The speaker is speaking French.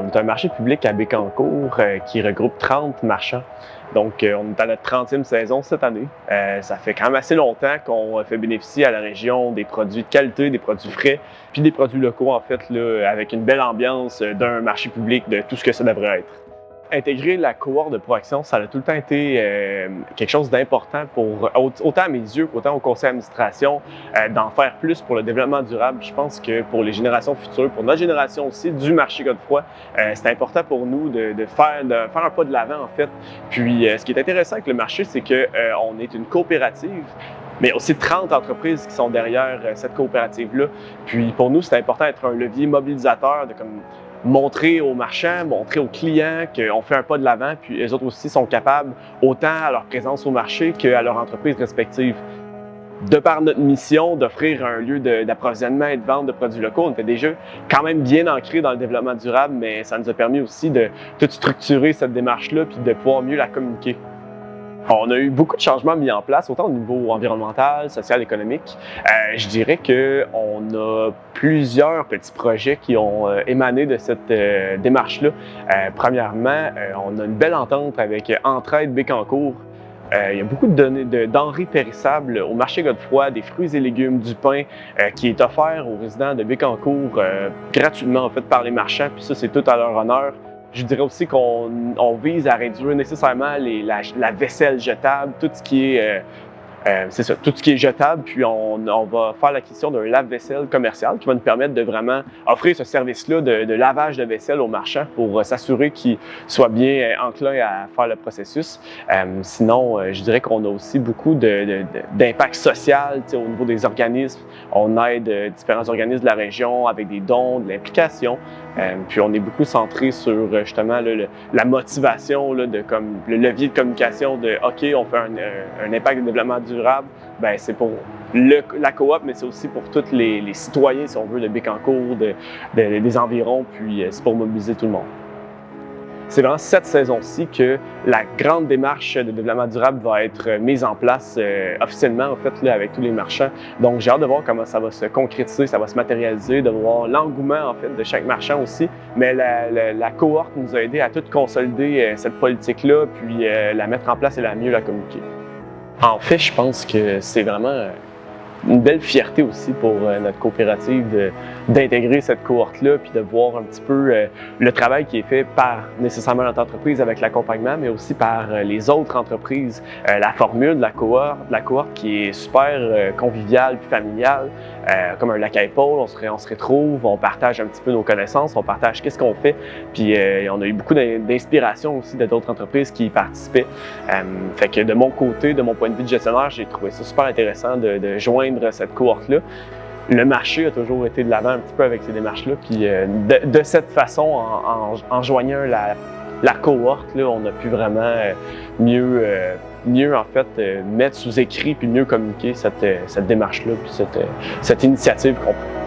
On est un marché public à Bécancour qui regroupe 30 marchands. Donc, on est à notre 30e saison cette année. Ça fait quand même assez longtemps qu'on fait bénéficier à la région des produits de qualité, des produits frais, puis des produits locaux, en fait, là, avec une belle ambiance d'un marché public, de tout ce que ça devrait être. Intégrer la cohorte de Proaction, ça a tout le temps été quelque chose d'important pour autant à mes yeux qu'autant au conseil d'administration, d'en faire plus pour le développement durable. Je pense que pour les générations futures, pour notre génération aussi du marché Godefroy, c'est important pour nous de faire un pas de l'avant en fait. Puis ce qui est intéressant avec le marché, c'est qu'on est une coopérative, mais aussi 30 entreprises qui sont derrière cette coopérative-là. Puis pour nous, c'est important d'être un levier mobilisateur, de montrer aux marchands, montrer aux clients qu'on fait un pas de l'avant, puis eux autres aussi sont capables, autant à leur présence au marché qu'à leur entreprise respective. De par notre mission d'offrir un lieu d'approvisionnement et de vente de produits locaux, on était déjà quand même bien ancré dans le développement durable, mais ça nous a permis aussi de tout structurer cette démarche-là puis de pouvoir mieux la communiquer. On a eu beaucoup de changements mis en place, autant au niveau environnemental, social, économique. Je dirais qu'on a plusieurs petits projets qui ont émané de cette démarche-là. Premièrement, on a une belle entente avec Entraide Bécancour. Il y a beaucoup de denrées périssables au marché Godefroy, des fruits et légumes, du pain qui est offert aux résidents de Bécancour gratuitement en fait par les marchands, puis ça c'est tout à leur honneur. Je dirais aussi qu'on vise à réduire nécessairement la vaisselle jetable, tout ce qui est tout ce qui est jetable, puis on va faire l'acquisition d'un lave-vaisselle commercial qui va nous permettre de vraiment offrir ce service-là de lavage de vaisselle aux marchands pour s'assurer qu'ils soient bien enclins à faire le processus. Sinon, je dirais qu'on a aussi beaucoup d'impact social au niveau des organismes. On aide différents organismes de la région avec des dons, de l'implication. Puis on est beaucoup centré sur justement la motivation, comme le levier de communication de OK, on fait un impact de développement durable. Bien, c'est pour la coop, mais c'est aussi pour tous les citoyens, si on veut, de Bécancour, des environs, puis c'est pour mobiliser tout le monde. C'est vraiment cette saison-ci que la grande démarche de développement durable va être mise en place officiellement, en fait, là, avec tous les marchands. Donc, j'ai hâte de voir comment ça va se concrétiser, ça va se matérialiser, de voir l'engouement, en fait, de chaque marchand aussi. Mais la cohorte nous a aidé à tout consolider cette politique-là, puis la mettre en place et mieux la communiquer. En fait, je pense que c'est vraiment une belle fierté aussi pour notre coopérative d'intégrer cette cohorte-là puis de voir un petit peu le travail qui est fait par nécessairement notre entreprise avec l'accompagnement, mais aussi par les autres entreprises. La formule de la cohorte qui est super conviviale puis familiale, comme un lac à épaules, on se retrouve, on partage un petit peu nos connaissances, on partage qu'est-ce qu'on fait, puis on a eu beaucoup d'inspiration aussi d'autres entreprises qui y participaient. Fait que de mon côté, de mon point de vue de gestionnaire, j'ai trouvé ça super intéressant de joindre cette cohorte-là. Le marché a toujours été de l'avant un petit peu avec ces démarches-là, puis de cette façon, en joignant la cohorte, là, on a pu vraiment mieux en fait mettre sous écrit puis mieux communiquer cette démarche-là, puis cette initiative qu'on peut.